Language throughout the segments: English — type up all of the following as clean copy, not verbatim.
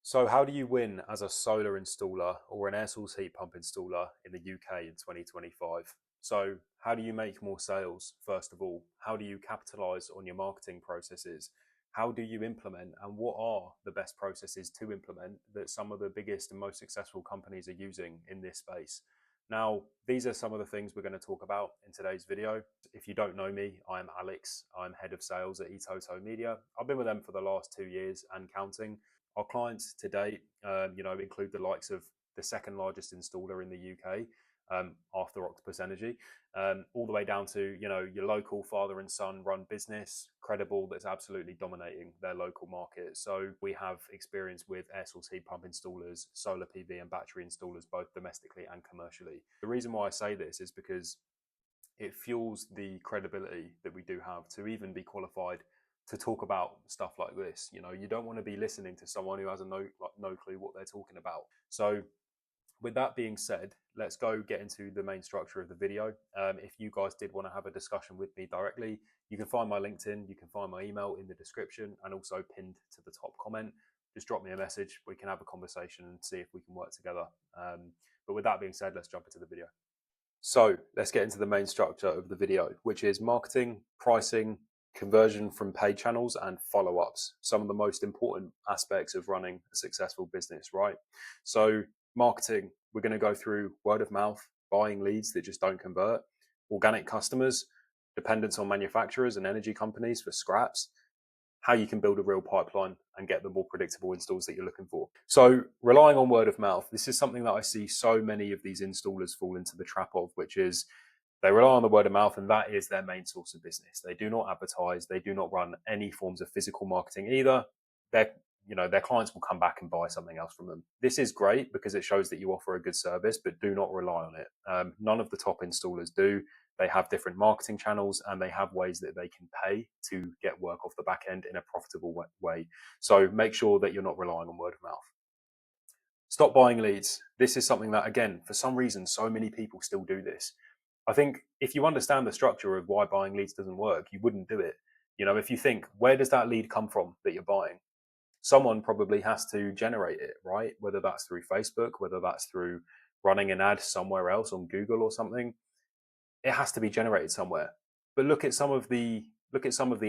So how do you win as a solar installer or an air source heat pump installer in the UK in 2025? So how do you make more sales, first of all? How do you capitalize on your marketing processes? How do you implement, and what are the best processes to implement that some of the biggest and most successful companies are using in this space? Now, these are some of the things we're going to talk about in today's video. If you don't know me, I'm Alex. I'm head of sales at eToto Media. I've been with them for the last 2 years and counting. Our clients to date, include the likes of the second largest installer in the UK, after Octopus Energy, all the way down to your local father and son run business, credible, that's absolutely dominating their local market. So we have experience with air source heat pump installers, solar PV, and battery installers, both domestically and commercially. The reason why I say this is because it fuels the credibility that we do have to even be qualified to talk about stuff like this. You don't want to be listening to someone who has no clue what they're talking about. So with that being said, let's go get into the main structure of the video. If you guys did want to have a discussion with me directly, you can find my LinkedIn, you can find my email in the description and also pinned to the top comment. Just drop me a message, we can have a conversation and see if we can work together. But with that being said, let's jump into the video. So let's get into the main structure of the video, which is marketing, pricing, conversion from paid channels, and follow-ups. Some of the most important aspects of running a successful business, right? So marketing, we're going to go through word of mouth, buying leads that just don't convert, organic customers, dependence on manufacturers and energy companies for scraps, how you can build a real pipeline and get the more predictable installs that you're looking for. So relying on word of mouth, this is something that I see so many of these installers fall into the trap of, which is they rely on the word of mouth and that is their main source of business. They do not advertise, they do not run any forms of physical marketing either. Their clients will come back and buy something else from them. This is great because it shows that you offer a good service, but do not rely on it. None of the top installers do. They have different marketing channels and they have ways that they can pay to get work off the back end in a profitable way. So make sure that you're not relying on word of mouth. Stop buying leads. This is something that, again, for some reason, so many people still do this. I think if you understand the structure of why buying leads doesn't work, you wouldn't do it. If you think, where does that lead come from that you're buying? Someone probably has to generate it, right? Whether that's through Facebook, whether that's through running an ad somewhere else on Google or something, it has to be generated somewhere. But look at some of the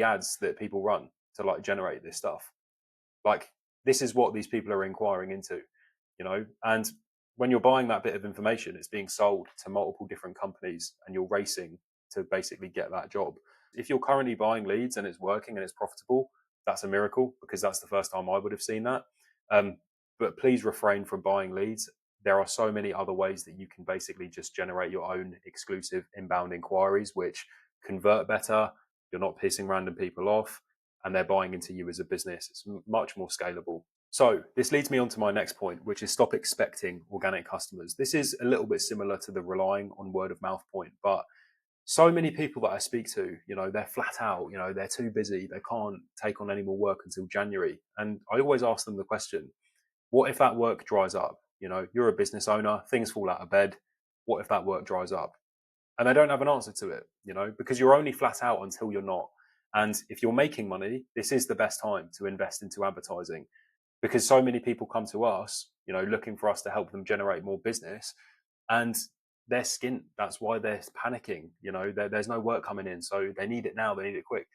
ads that people run to like generate this stuff. Like, this is what these people are inquiring into, and when you're buying that bit of information, it's being sold to multiple different companies and you're racing to basically get that job. If you're currently buying leads and it's working and it's profitable, that's a miracle because that's the first time I would have seen that. But please refrain from buying leads. There are so many other ways that you can basically just generate your own exclusive inbound inquiries, which convert better. You're not pissing random people off and they're buying into you as a business. It's much more scalable. So this leads me on to my next point, which is stop expecting organic customers. This is a little bit similar to the relying on word of mouth point, but so many people that I speak to, they're flat out, they're too busy. They can't take on any more work until January. And I always ask them the question, what if that work dries up? You're a business owner, things fall out of bed. What if that work dries up? And they don't have an answer to it, because you're only flat out until you're not. And if you're making money, this is the best time to invest into advertising because so many people come to us, looking for us to help them generate more business and they're skint. That's why they're panicking. There's no work coming in. So they need it now. They need it quick.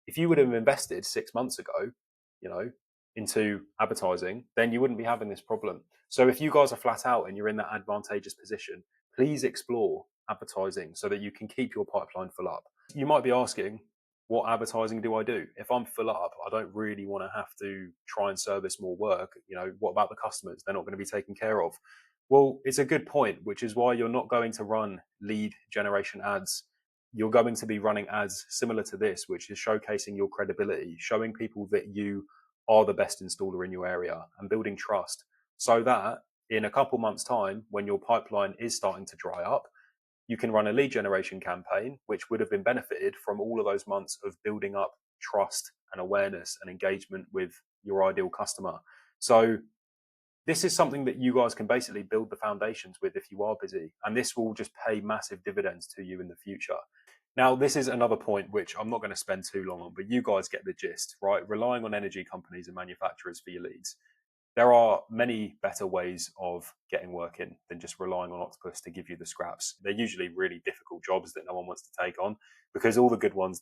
If you would have invested 6 months ago, you know, into advertising, then you wouldn't be having this problem. So if you guys are flat out and you're in that advantageous position, please explore advertising so that you can keep your pipeline full up. You might be asking, what advertising do I do? If I'm full up, I don't really want to have to try and service more work. What about the customers? They're not going to be taken care of. Well, it's a good point, which is why you're not going to run lead generation ads. You're going to be running ads similar to this, which is showcasing your credibility, showing people that you are the best installer in your area and building trust so that in a couple months' time, when your pipeline is starting to dry up, you can run a lead generation campaign, which would have been benefited from all of those months of building up trust and awareness and engagement with your ideal customer. So this is something that you guys can basically build the foundations with if you are busy, and this will just pay massive dividends to you in the future. Now, this is another point which I'm not going to spend too long on, but you guys get the gist, right? Relying on energy companies and manufacturers for your leads. there are many better ways of getting work in than just relying on Octopus to give you the scraps. They're usually really difficult jobs that no one wants to take on, because all the good ones,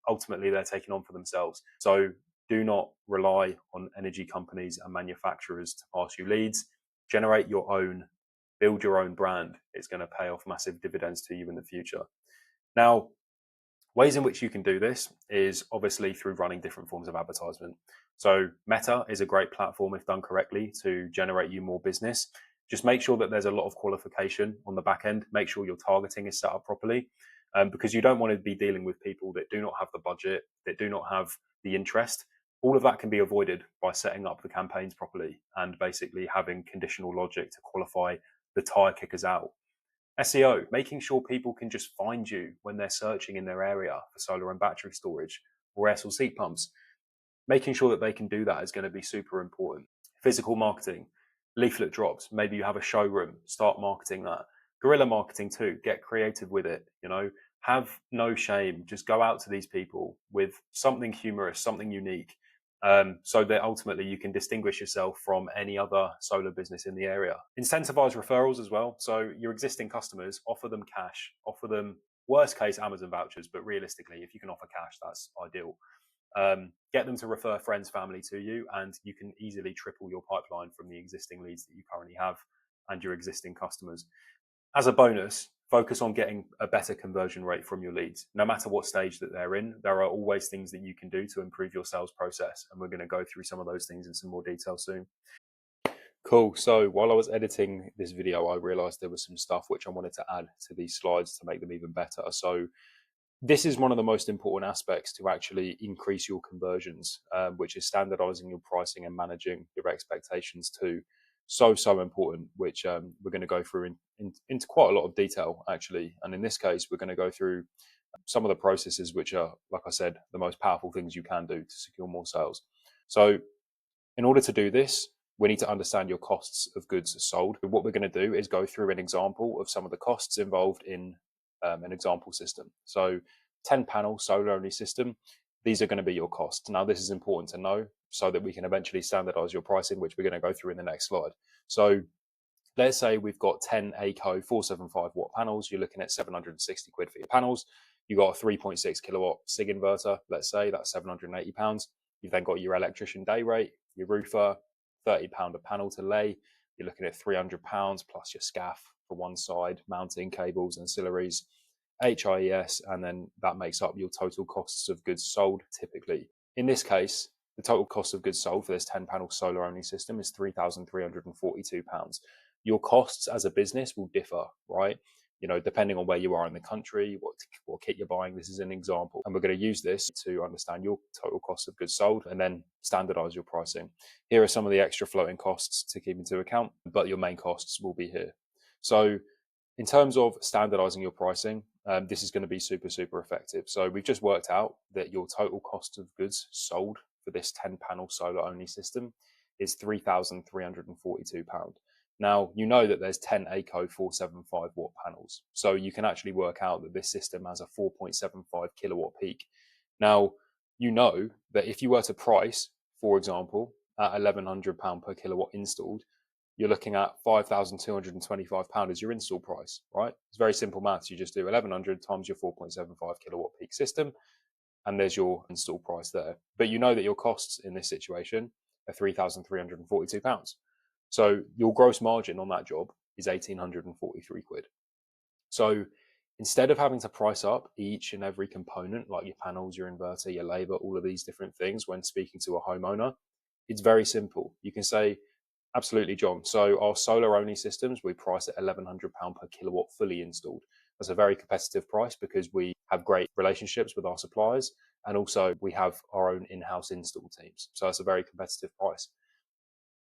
ultimately, they're taking on for themselves. So do not rely on energy companies and manufacturers to pass you leads. Generate your own, build your own brand. It's going to pay off massive dividends to you in the future. Now, ways in which you can do this is obviously through running different forms of advertisement. So Meta is a great platform, if done correctly, to generate you more business. Just make sure that there's a lot of qualification on the back end. Make sure your targeting is set up properly, because you don't want to be dealing with people that do not have the budget, that do not have the interest. All of that can be avoided by setting up the campaigns properly and basically having conditional logic to qualify the tire kickers out. SEO, making sure people can just find you when they're searching in their area for solar and battery storage or air source heat pumps. Making sure that they can do that is going to be super important. Physical marketing, leaflet drops. Maybe you have a showroom, start marketing that. Guerrilla marketing too, get creative with it, have no shame. Just go out to these people with something humorous, something unique, so that ultimately you can distinguish yourself from any other solar business in the area. Incentivize referrals as well. So your existing customers, offer them cash, offer them, worst case, Amazon vouchers, but realistically, if you can offer cash, that's ideal. Get them to refer friends, family to you, and you can easily triple your pipeline from the existing leads that you currently have and your existing customers. As a bonus, focus on getting a better conversion rate from your leads. No matter what stage that they're in, there are always things that you can do to improve your sales process. And we're going to go through some of those things in some more detail soon. Cool. So while I was editing this video, I realized there was some stuff which I wanted to add to these slides to make them even better. So this is one of the most important aspects to actually increase your conversions, which is standardizing your pricing and managing your expectations too. So important, which we're going to go through into quite a lot of detail, actually. And in this case, we're going to go through some of the processes which are, like I said, the most powerful things you can do to secure more sales. So in order to do this, we need to understand your costs of goods sold. What we're going to do is go through an example of some of the costs involved in an example system. So 10 panel solar only system, these are going to be your costs. Now, this is important to know so that we can eventually standardize your pricing, which we're going to go through in the next slide. So let's say we've got 10 ACO 475 watt panels. You're looking at 760 quid for your panels. You've got a 3.6 kilowatt SIG inverter. Let's say that's £780. You've then got your electrician day rate, your roofer, £30 a panel to lay. You're looking at £300 plus your scaff for one side, mounting cables, ancillaries, HIES, and then that makes up your total costs of goods sold typically. In this case, the total cost of goods sold for this 10 panel solar only system is £3,342. Your costs as a business will differ, right? Depending on where you are in the country, what kit you're buying. This is an example. And we're going to use this to understand your total cost of goods sold and then standardize your pricing. Here are some of the extra floating costs to keep into account, but your main costs will be here. So in terms of standardizing your pricing, this is going to be super effective. So we've just worked out that your total cost of goods sold for this 10 panel solar only system is £3,342. Now, you know that there's 10 ACO 475 watt panels. So you can actually work out that this system has a 4.75 kilowatt peak. Now, you know that if you were to price, for example, at £1,100 per kilowatt installed, you're looking at £5,225 as your install price, right? It's very simple maths. You just do 1,100 times your 4.75 kilowatt peak system, and there's your install price there. But you know that your costs in this situation are £3,342. So your gross margin on that job is 1,843 quid. So instead of having to price up each and every component, like your panels, your inverter, your labor, all of these different things when speaking to a homeowner, it's very simple. You can say, absolutely, John. So our solar only systems, we price at £1,100 per kilowatt fully installed. That's a very competitive price because we have great relationships with our suppliers, and also we have our own in-house install teams. So that's a very competitive price.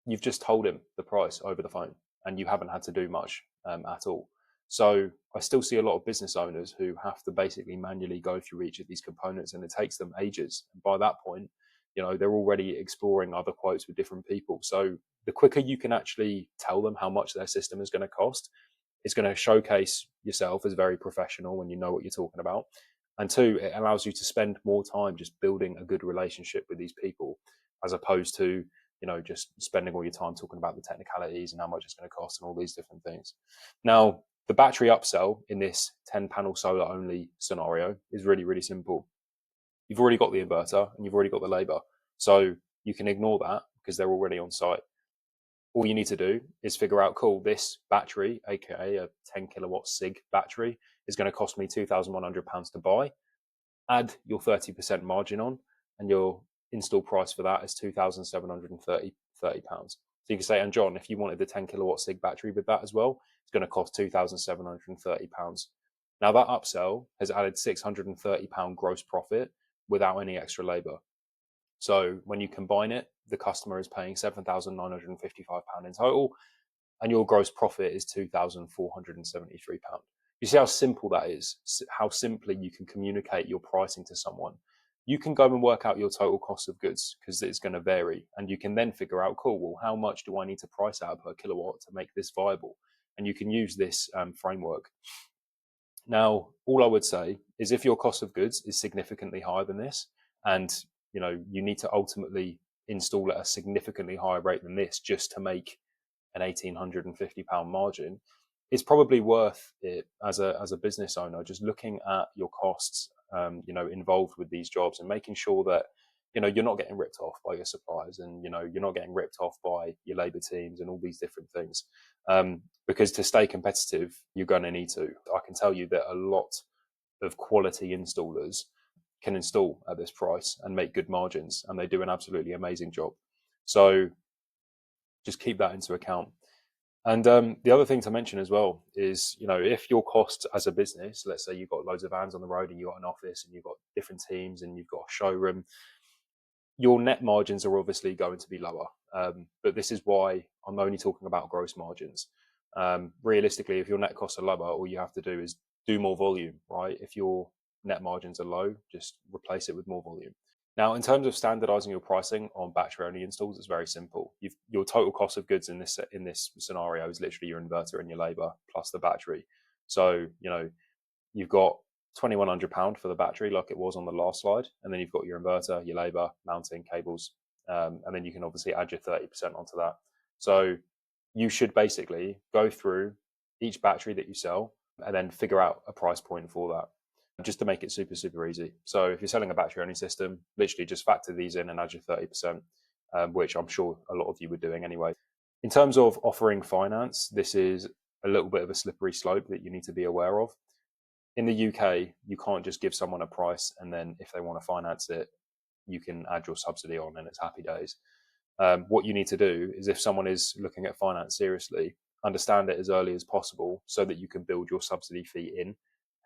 You've just told him the price over the phone and you haven't had to do much at all. So I still see a lot of business owners who have to basically manually go through each of these components, and it takes them ages. And by that point, they're already exploring other quotes with different people. So the quicker you can actually tell them how much their system is going to cost, it's going to showcase yourself as very professional when you know what you're talking about. And two, it allows you to spend more time just building a good relationship with these people, as opposed to just spending all your time talking about the technicalities and how much it's going to cost and all these different things. Now, the battery upsell in this 10 panel solar only scenario is really, really simple. You've already got the inverter and you've already got the labor. So you can ignore that because they're already on site. All you need to do is figure out, cool, this battery, aka a 10 kilowatt SIG battery, is going to cost me £2,100 to buy. Add your 30% margin on, and your install price for that is £2,730. So you can say, and John, if you wanted the 10 kilowatt SIG battery with that as well, it's going to cost £2,730. Now that upsell has added £630 gross profit without any extra labor. So when you combine it, the customer is paying £7,955 in total, and your gross profit is £2,473. You see how simple that is, how simply you can communicate your pricing to someone. You can go and work out your total cost of goods because it's going to vary, and you can then figure out, cool, well, how much do I need to price out per kilowatt to make this viable? And you can use this framework. Now, all I would say is if your cost of goods is significantly higher than this, and you need to ultimately install at a significantly higher rate than this just to make an £1,850 margin, it's probably worth it as a business owner, just looking at your costs, involved with these jobs and making sure that, you're not getting ripped off by your suppliers and, you're not getting ripped off by your labor teams and all these different things. Because to stay competitive, you're going to need to. I can tell you that a lot of quality installers can install at this price and make good margins, and they do an absolutely amazing job. So just keep that into account. And the other thing to mention as well is, if your costs as a business, let's say you've got loads of vans on the road and you've got an office and you've got different teams and you've got a showroom, your net margins are obviously going to be lower. But this is why I'm only talking about gross margins. Realistically, if your net costs are lower, all you have to do is do more volume, right? If your net margins are low, just replace it with more volume. Now, in terms of standardizing your pricing on battery-only installs, it's very simple. Your total cost of goods in this scenario is literally your inverter and your labor plus the battery. So, you've got £2,100 for the battery, like it was on the last slide, and then you've got your inverter, your labor, mounting cables, and then you can obviously add your 30% onto that. So you should basically go through each battery that you sell and then figure out a price point for that, just to make it super, super easy. So if you're selling a battery only system, literally just factor these in and add your 30%, which I'm sure a lot of you were doing anyway. In terms of offering finance, this is a little bit of a slippery slope that you need to be aware of. In the UK, you can't just give someone a price and then if they want to finance it, you can add your subsidy on and it's happy days. What you need to do is, if someone is looking at finance seriously, understand it as early as possible so that you can build your subsidy fee in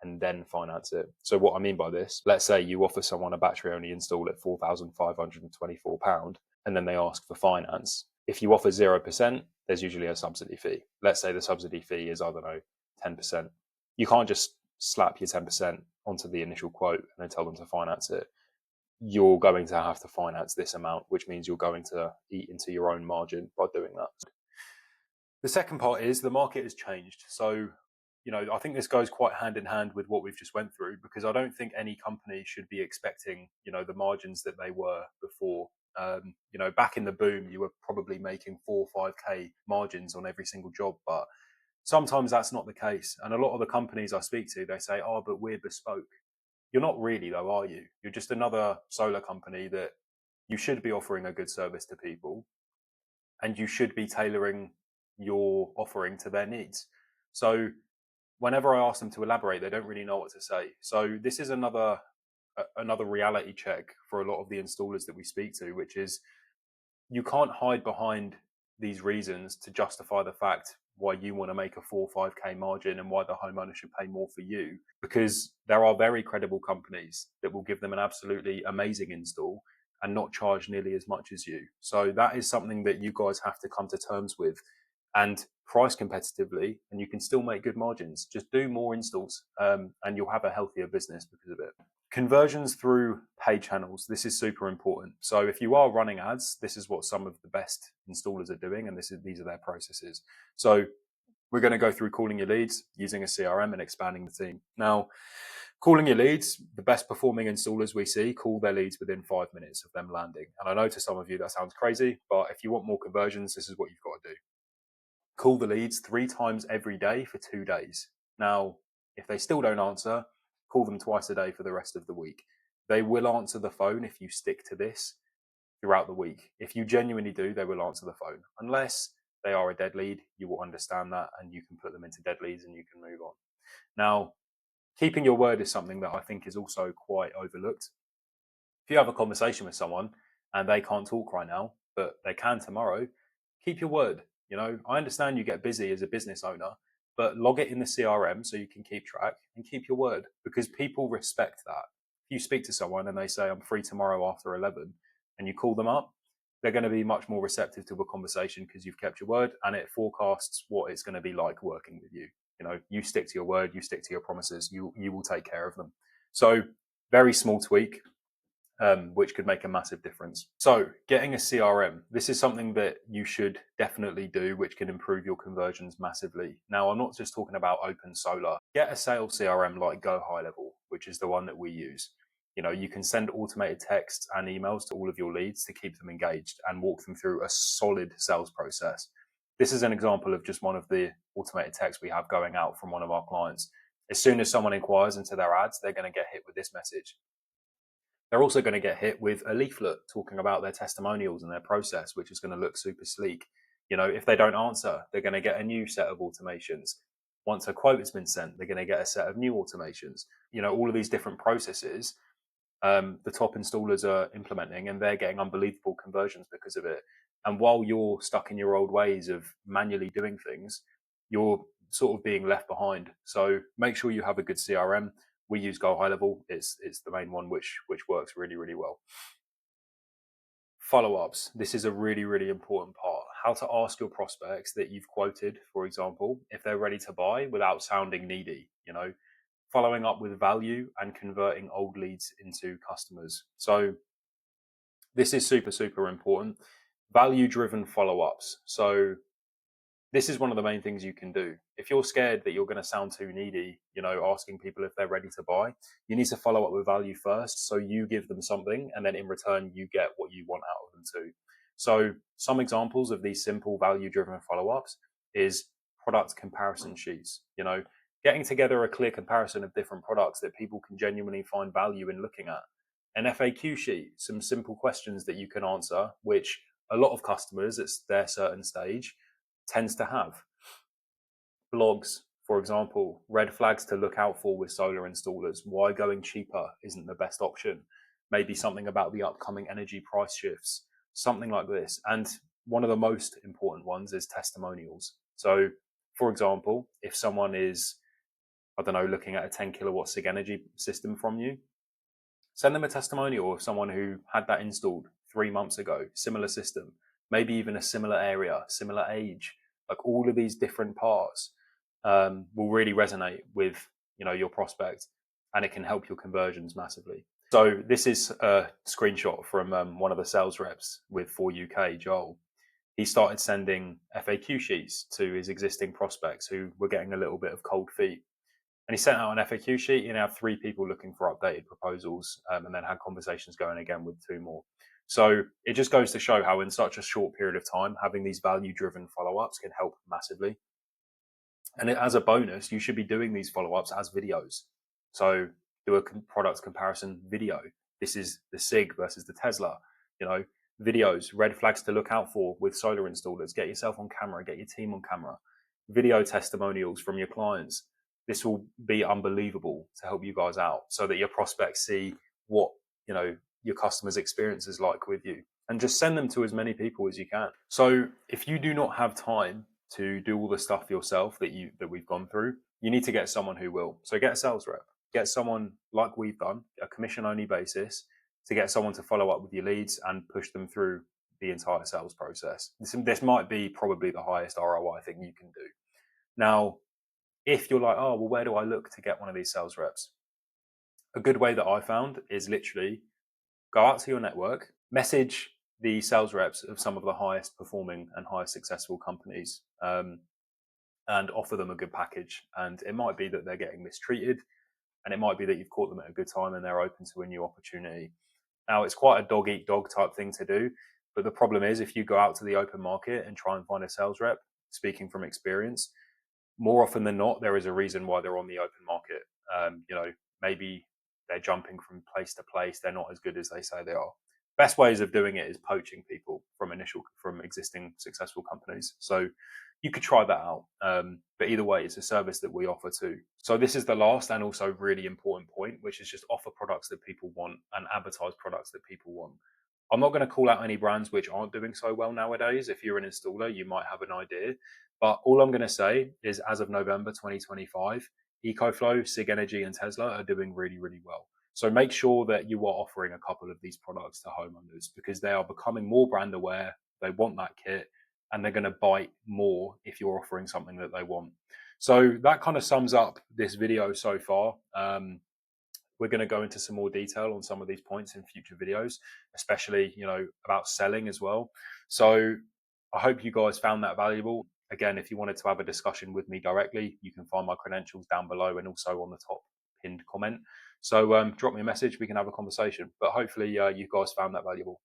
and then finance it. So what I mean by this, let's say you offer someone a battery only install at £4,524 and then they ask for finance. If you offer 0%, there's usually a subsidy fee. Let's say the subsidy fee is, 10%. You can't just slap your 10% onto the initial quote and then tell them to finance it. You're going to have to finance this amount, which means you're going to eat into your own margin by doing that. The second part is the market has changed. So, I think this goes quite hand in hand with what we've just went through, because I don't think any company should be expecting, the margins that they were before. Back in the boom, you were probably making 4 or 5K margins on every single job, but sometimes that's not the case. And a lot of the companies I speak to, they say, oh, but we're bespoke. You're not really, though, are you? You're just another solar company that you should be offering a good service to people, and you should be tailoring your offering to their needs. So whenever I ask them to elaborate, they don't really know what to say. So this is another reality check for a lot of the installers that we speak to, which is you can't hide behind these reasons to justify the fact why you want to make a 4 or 5K margin and why the homeowner should pay more for you, because there are very credible companies that will give them an absolutely amazing install and not charge nearly as much as you. So that is something that you guys have to come to terms with and price competitively, and you can still make good margins. Just do more installs, and you'll have a healthier business because of it. Conversions through paid channels. This is super important. So if you are running ads, this is what some of the best installers are doing, and these are their processes. So we're going to go through calling your leads, using a CRM, and expanding the team. Now, Calling your leads, the best performing installers we see call their leads within 5 minutes of them landing. And I know to some of you that sounds crazy, but if you want more conversions, this is what you've got to do. Call the leads 3 times every day for 2 days. Now, if they still don't answer, call them twice a day for the rest of the week. They will answer the phone if you stick to this throughout the week. If you genuinely do, they will answer the phone. Unless they are a dead lead, you will understand that and you can put them into dead leads and you can move on. Now, keeping your word is something that I think is also quite overlooked. If you have a conversation with someone and they can't talk right now, but they can tomorrow, keep your word. I understand you get busy as a business owner, but log it in the CRM so you can keep track and keep your word, because people respect that. If you speak to someone and they say, I'm free tomorrow after 11, and you call them up, they're going to be much more receptive to a conversation because you've kept your word, and it forecasts what it's going to be like working with you. You stick to your word, you stick to your promises, you will take care of them. So very small tweak, which could make a massive difference. So getting a CRM, this is something that you should definitely do, which can improve your conversions massively. Now, I'm not just talking about open solar. Get a sales CRM like Go High Level, which is the one that we use. You can send automated texts and emails to all of your leads to keep them engaged and walk them through a solid sales process. This is an example of just one of the automated texts we have going out from one of our clients. As soon as someone inquires into their ads, they're going to get hit with this message. They're also going to get hit with a leaflet talking about their testimonials and their process, which is going to look super sleek. If they don't answer, they're going to get a new set of automations. Once a quote has been sent, they're going to get a set of new automations. All of these different processes, the top installers are implementing, and they're getting unbelievable conversions because of it. And while you're stuck in your old ways of manually doing things, you're sort of being left behind. So make sure you have a good CRM. We use Go High Level. It's the main one, which works really, really well. Follow-ups. This is a really, really important part. How to ask your prospects that you've quoted, for example, if they're ready to buy without sounding needy, following up with value and converting old leads into customers. So this is super, super important. Value-driven follow-ups. So this is one of the main things you can do. If you're scared that you're going to sound too needy, asking people if they're ready to buy, you need to follow up with value first. So you give them something, and then in return, you get what you want out of them too. So some examples of these simple value-driven follow-ups is product comparison sheets. Getting together a clear comparison of different products that people can genuinely find value in looking at. An FAQ sheet, some simple questions that you can answer, which a lot of customers at their certain stage tends to have. Blogs, for example, red flags to look out for with solar installers, why going cheaper isn't the best option, maybe something about the upcoming energy price shifts, something like this. And one of the most important ones is testimonials. So, for example, if someone is, looking at a 10 kilowatt SIG energy system from you, send them a testimonial of someone who had that installed 3 months ago, similar system, maybe even a similar area, similar age. Like all of these different parts will really resonate with your prospect, and it can help your conversions massively. So this is a screenshot from one of the sales reps with 4UK, Joel. He started sending FAQ sheets to his existing prospects who were getting a little bit of cold feet. And he sent out an FAQ sheet. He now had 3 people looking for updated proposals, and then had conversations going again with 2 more. So it just goes to show how in such a short period of time, having these value-driven follow-ups can help massively. And as a bonus, you should be doing these follow-ups as videos. So do a product comparison video. This is the SIG versus the Tesla. Videos, red flags to look out for with solar installers. Get yourself on camera, get your team on camera. Video testimonials from your clients. This will be unbelievable to help you guys out so that your prospects see what, your customers' experience is like with you, and just send them to as many people as you can. So if you do not have time to do all the stuff yourself that we've gone through, you need to get someone who will. So get a sales rep, get someone like we've done, a commission only basis, to get someone to follow up with your leads and push them through the entire sales process. This might be probably the highest ROI thing you can do. Now, if you're like, oh, well, where do I look to get one of these sales reps? A good way that I found is literally go out to your network, message the sales reps of some of the highest performing and highest successful companies, and offer them a good package. And it might be that they're getting mistreated. and it might be that you've caught them at a good time and they're open to a new opportunity. Now, it's quite a dog eat dog type thing to do, but the problem is if you go out to the open market and try and find a sales rep, speaking from experience, more often than not, there is a reason why they're on the open market. Maybe they're jumping from place to place. They're not as good as they say they are. Best ways of doing it is poaching people from existing successful companies. So you could try that out. But either way, it's a service that we offer too. So this is the last and also really important point, which is just offer products that people want and advertise products that people want. I'm not going to call out any brands which aren't doing so well nowadays. If you're an installer, you might have an idea. But all I'm going to say is as of November 2025, EcoFlow, Sig Energy, and Tesla are doing really, really well. So make sure that you are offering a couple of these products to homeowners because they are becoming more brand aware. They want that kit and they're going to bite more if you're offering something that they want. So that kind of sums up this video so far. We're going to go into some more detail on some of these points in future videos, especially, about selling as well. So I hope you guys found that valuable. Again, if you wanted to have a discussion with me directly, you can find my credentials down below and also on the top pinned comment. So drop me a message, we can have a conversation. But hopefully you guys found that valuable.